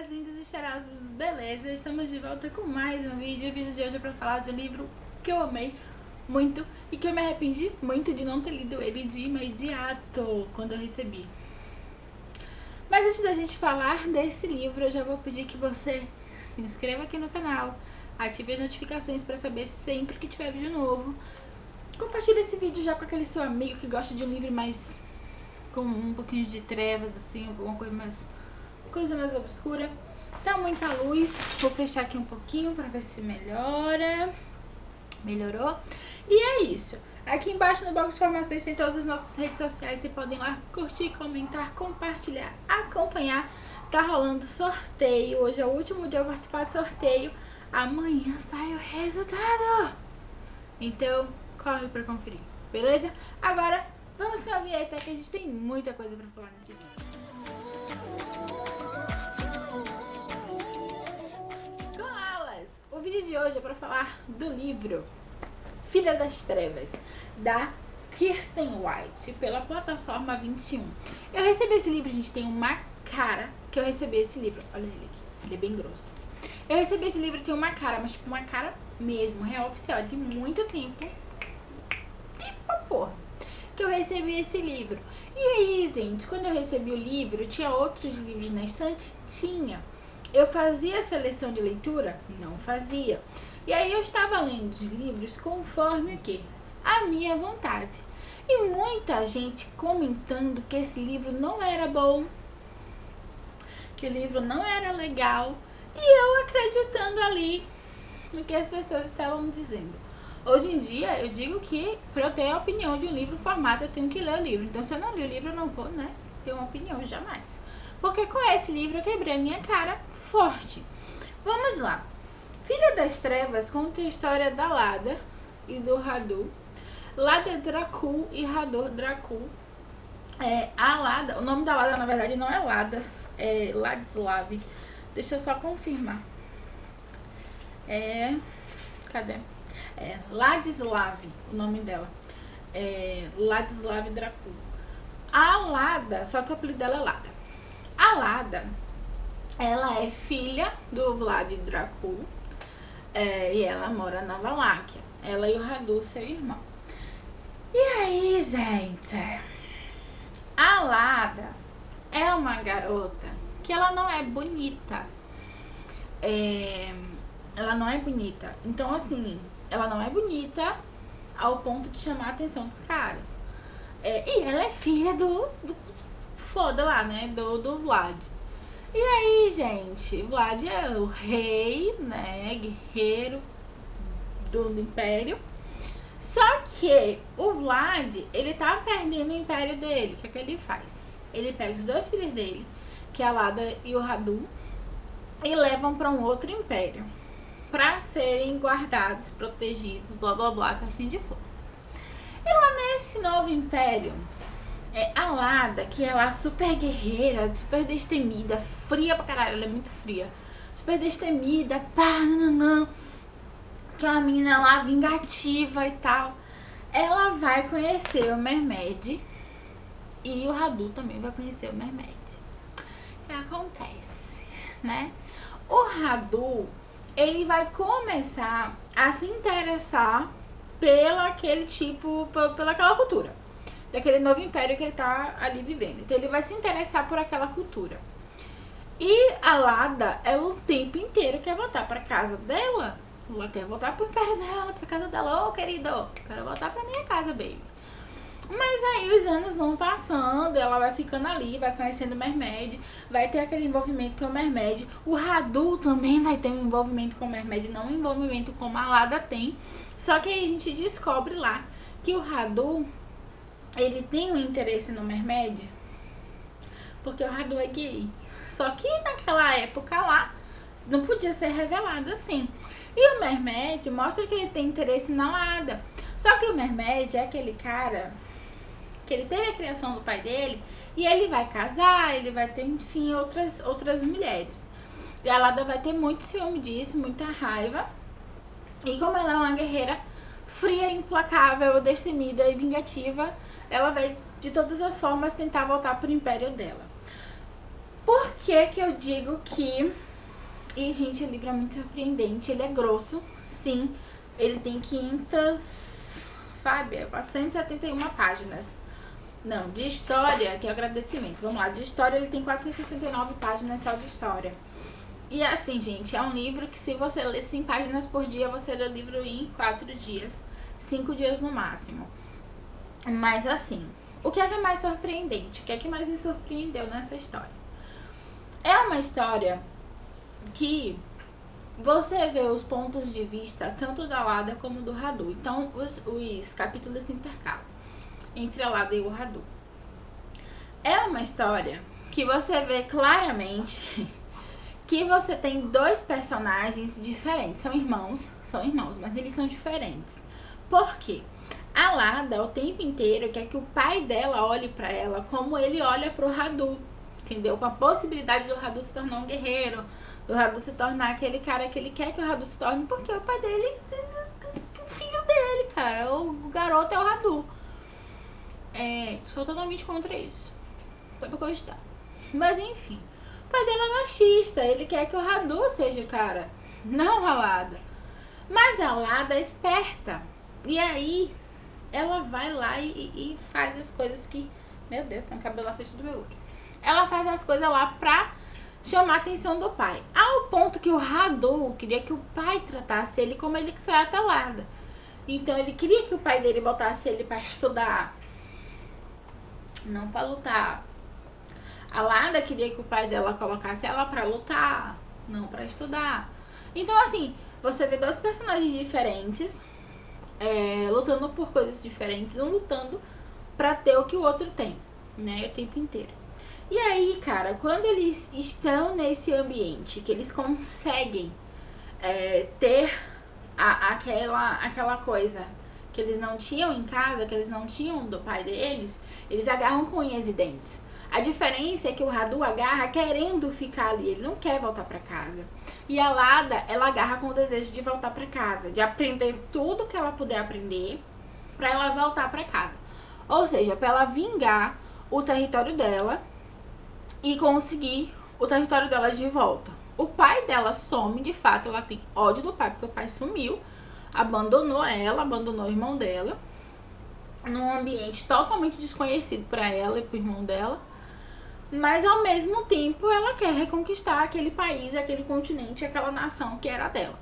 Fala, lindos e cheirosos, beleza? Estamos de volta com mais um vídeo. O vídeo de hoje é pra falar de um livro que eu amei muito e que eu me arrependi muito de não ter lido ele de imediato quando eu recebi. Mas antes da gente falar desse livro, eu já vou pedir que você se inscreva aqui no canal, ative as notificações para saber sempre que tiver vídeo novo. Compartilhe esse vídeo já com aquele seu amigo que gosta de um livro mais com um pouquinho de trevas, assim, alguma coisa mais obscura. Tá muita luz, vou fechar aqui um pouquinho pra ver se melhora. Melhorou? E é isso. Aqui embaixo no box de informações tem todas as nossas redes sociais. Vocês podem ir lá curtir, comentar, compartilhar, acompanhar. Tá rolando sorteio. Hoje é o último dia pra participar do sorteio. Amanhã sai o resultado. Então, corre pra conferir, beleza? Agora, vamos com a vinheta que a gente tem muita coisa pra falar nesse vídeo. O vídeo de hoje é para falar do livro Filha das Trevas, da Kiersten White, pela plataforma 21. Eu recebi esse livro, gente, tem uma cara que eu recebi esse livro. Olha ele aqui, ele é bem grosso. Eu recebi esse livro, tem uma cara, mas tipo uma cara mesmo, real oficial, de muito tempo. Porra, que eu recebi esse livro. E aí, gente, quando eu recebi o livro, tinha outros livros na estante? Tinha. Eu fazia seleção de leitura? Não fazia. E aí eu estava lendo os livros conforme o quê? A minha vontade. E muita gente comentando que esse livro não era bom, que o livro não era legal, e eu acreditando ali no que as pessoas estavam dizendo. Hoje em dia eu digo que para eu ter a opinião de um livro formado eu tenho que ler o livro. Então se eu não li o livro eu não vou, né, ter uma opinião jamais. Porque com esse livro eu quebrei a minha cara forte. Vamos lá. Filha das Trevas conta a história da Lada e do Radu. Lada Dracul e Radu Dracul. A Lada, o nome da Lada na verdade não é Lada, é Ladislav. Deixa eu só confirmar. Cadê? Ladislav, o nome dela. Ladislav Dracul. A Lada, só que o apelido dela é Lada. A Lada, ela é filha do Vlad Dracul, e ela mora na Valáquia. Ela e o Radu, seu irmão. E aí, gente, a Lada é uma garota que ela não é bonita. Ela não é bonita. Então, assim, ela não é bonita ao ponto de chamar a atenção dos caras. E ela é filha do foda lá, né, do Vlad. E aí, gente, Vlad é o rei, né, guerreiro do Império. Só que o Vlad, ele tá perdendo o Império dele. O que é que ele faz? Ele pega os dois filhos dele, que é a Lada e o Radu, e levam para um outro império, para serem guardados, protegidos, blá blá blá, caixinha de força. E lá nesse novo império, a Lada, que ela é super guerreira, super destemida, fria pra caralho, ela é muito fria, super destemida, pá, não, que é uma menina lá vingativa e tal. Ela vai conhecer o Mermed e o Radu também vai conhecer o Mermed. O que acontece, né? O Radu, ele vai começar a se interessar pelaquela cultura, daquele novo império que ele tá ali vivendo. Então ele vai se interessar por aquela cultura. E a Lada, ela o tempo inteiro quer voltar pra casa dela. Ela quer voltar pro império dela, pra casa dela. Ô, querido, quero voltar pra minha casa, baby. Mas aí os anos vão passando, ela vai ficando ali, vai conhecendo o Mermed, vai ter aquele envolvimento com o Mermed. O Radu também vai ter um envolvimento com o Mermed, não um envolvimento como a Lada tem. Só que aí a gente descobre lá que o Radu, ele tem um interesse no Mermed porque o Radu é gay. Só que naquela época lá não podia ser revelado assim. E o Mermed mostra que ele tem interesse na Lada. Só que o Mermed é aquele cara que ele teve a criação do pai dele e ele vai casar, ele vai ter, enfim, outras mulheres. E a Lada vai ter muito ciúme disso, muita raiva. E como ela é uma guerreira fria, implacável, destemida e vingativa, ela vai de todas as formas tentar voltar pro império dela. Por que é que eu digo que... E, gente, o livro é muito surpreendente. Ele é grosso, sim. Ele tem 471 páginas. Não, de história, que é o agradecimento. Vamos lá, de história ele tem 469 páginas só de história. E assim, gente, é um livro que se você ler 100 páginas por dia, você lê o livro em 4 dias. 5 dias no máximo. Mas assim, o que é mais surpreendente? O que é que mais me surpreendeu nessa história? É uma história que você vê os pontos de vista tanto da Lada como do Radu. Então, os capítulos se intercalam entre a Lada e o Radu. É uma história que você vê claramente que você tem dois personagens diferentes. São irmãos, mas eles são diferentes. Por quê? A Lada, o tempo inteiro, quer que o pai dela olhe pra ela como ele olha pro Radu, entendeu? Com a possibilidade do Radu se tornar um guerreiro, do Radu se tornar aquele cara que ele quer que o Radu se torne, porque o pai dele, o filho dele, cara, o garoto é o Radu. Sou totalmente contra isso. Foi pra gostar. Mas enfim, o pai dele é machista, ele quer que o Radu seja o cara, não a Lada. Mas a Lada é esperta. E aí, ela vai lá e faz as coisas que... Meu Deus, tem um cabelo na frente do meu olho. Ela faz as coisas lá pra chamar a atenção do pai. Ao ponto que o Radu queria que o pai tratasse ele como ele trata a Lada. Então ele queria que o pai dele botasse ele pra estudar, não pra lutar. A Lada queria que o pai dela colocasse ela pra lutar, não pra estudar. Então assim, você vê dois personagens diferentes, lutando por coisas diferentes, um lutando pra ter o que o outro tem, né, o tempo inteiro. E aí, cara, quando eles estão nesse ambiente, que eles conseguem ter aquela coisa que eles não tinham em casa, que eles não tinham do pai deles, eles agarram com unhas e dentes. A diferença é que o Radu agarra querendo ficar ali, ele não quer voltar pra casa. E a Lada, ela agarra com o desejo de voltar pra casa, de aprender tudo que ela puder aprender pra ela voltar pra casa. Ou seja, pra ela vingar o território dela e conseguir o território dela de volta. O pai dela some, de fato, ela tem ódio do pai, porque o pai sumiu, abandonou ela, abandonou o irmão dela, num ambiente totalmente desconhecido pra ela e pro irmão dela. Mas ao mesmo tempo ela quer reconquistar aquele país, aquele continente, aquela nação que era dela.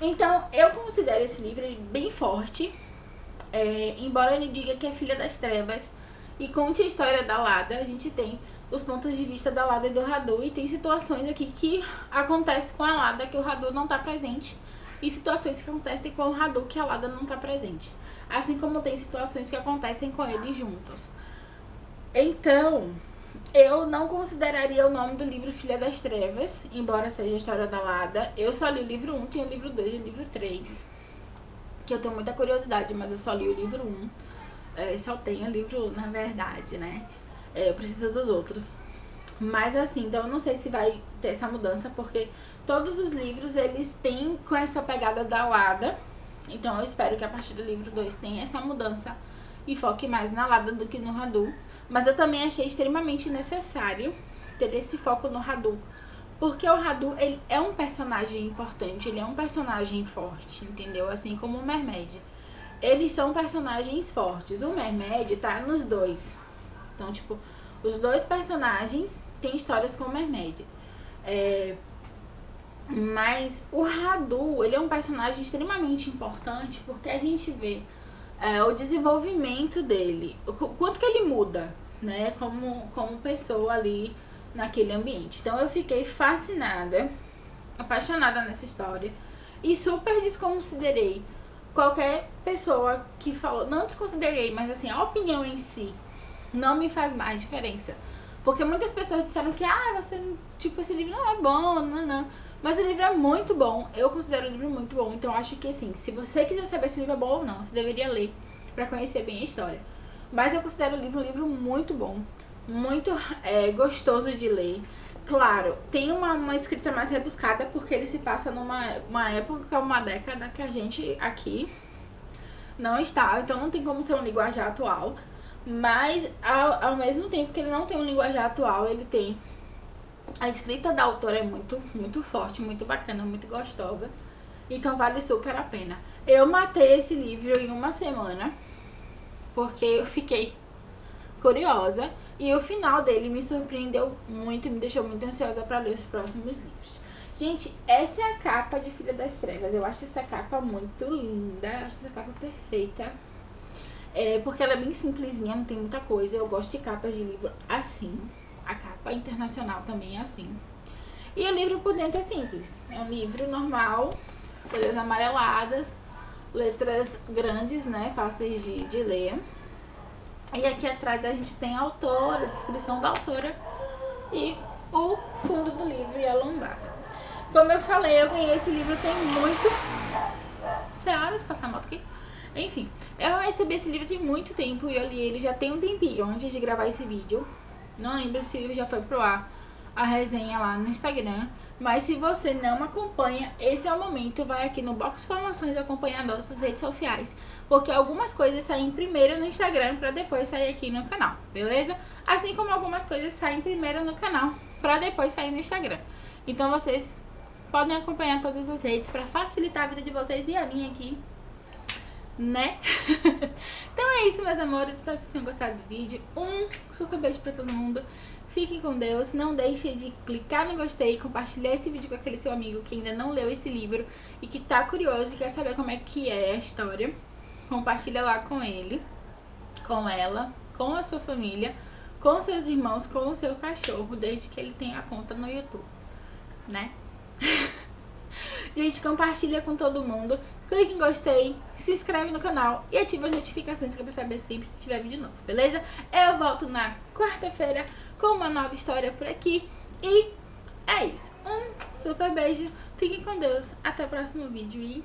Então eu considero esse livro bem forte, embora ele diga que é filha das trevas e conte a história da Lada, a gente tem os pontos de vista da Lada e do Radu, e tem situações aqui que acontecem com a Lada que o Radu não tá presente, e situações que acontecem com o Radu que a Lada não tá presente, assim como tem situações que acontecem com eles juntos. Então, eu não consideraria o nome do livro Filha das Trevas, embora seja a história da Lada. Eu só li o livro 1, tem o livro 2 e o livro 3, que eu tenho muita curiosidade, mas eu só li o livro 1. Só tenho o livro, na verdade, né? Eu preciso dos outros. Mas assim, então eu não sei se vai ter essa mudança, porque todos os livros, eles têm com essa pegada da Lada. Então eu espero que a partir do livro 2 tenha essa mudança e foque mais na Lada do que no Radu. Mas eu também achei extremamente necessário ter esse foco no Radu, porque o Radu, ele é um personagem importante, ele é um personagem forte, entendeu? Assim como o Mermed. Eles são personagens fortes. O Mermed tá nos dois. Então, tipo, os dois personagens têm histórias com o Mermed. Mas o Radu, ele é um personagem extremamente importante, porque a gente vê o desenvolvimento dele, o quanto que ele muda, né, como pessoa ali naquele ambiente. Então eu fiquei fascinada, apaixonada nessa história e super desconsiderei qualquer pessoa que falou, não desconsiderei, mas assim, a opinião em si não me faz mais diferença. Porque muitas pessoas disseram que, tipo, esse livro não é bom, não. Mas o livro é muito bom, eu considero o livro muito bom. Então acho que assim, se você quiser saber se o livro é bom ou não, você deveria ler pra conhecer bem a história. Mas eu considero o livro um livro muito bom, muito gostoso de ler. Claro, tem uma escrita mais rebuscada, porque ele se passa numa época, uma década que a gente aqui não está, então não tem como ser um linguajar atual. Mas ao mesmo tempo que ele não tem um linguajar atual, ele tem A escrita da autora é muito forte, muito bacana, muito gostosa. Então vale super a pena. Eu matei esse livro em uma semana, porque eu fiquei curiosa. E o final dele me surpreendeu muito, me deixou muito ansiosa para ler os próximos livros. Gente, essa é a capa de Filha das Trevas. Eu acho essa capa muito linda, eu acho essa capa perfeita. Porque ela é bem simplesinha, não tem muita coisa. Eu gosto de capas de livro assim. A capa internacional também é assim. E o livro por dentro é simples. É um livro normal, folhas amareladas, letras grandes, né, fáceis de ler. E aqui atrás a gente tem a autora, a descrição da autora e o fundo do livro e a lombada. Como eu falei, eu ganhei esse livro tem muito... Você é hora de passar a moto aqui? Enfim, eu recebi esse livro tem muito tempo e eu li ele já tem um tempinho antes de gravar esse vídeo. Não lembro se o livro já foi pro ar, a resenha lá no Instagram. Mas se você não acompanha, esse é o momento. Vai aqui no box de informações e acompanha nossas redes sociais, porque algumas coisas saem primeiro no Instagram pra depois sair aqui no canal, beleza? Assim como algumas coisas saem primeiro no canal pra depois sair no Instagram. Então vocês podem acompanhar todas as redes pra facilitar a vida de vocês e a minha aqui, né? Então é isso, meus amores. Espero que vocês tenham gostado do vídeo. Um super beijo pra todo mundo. Fiquem com Deus. Não deixe de clicar no gostei e compartilhar esse vídeo com aquele seu amigo que ainda não leu esse livro e que tá curioso e quer saber como é que é a história. Compartilha lá com ele, com ela, com a sua família, com seus irmãos, com o seu cachorro, desde que ele tenha a conta no YouTube, né? Gente, compartilha com todo mundo. Clique em gostei, se inscreve no canal e ativa as notificações que é pra saber sempre que tiver vídeo novo, beleza? Eu volto na quarta-feira com uma nova história por aqui. E é isso. Um super beijo, fiquem com Deus, até o próximo vídeo e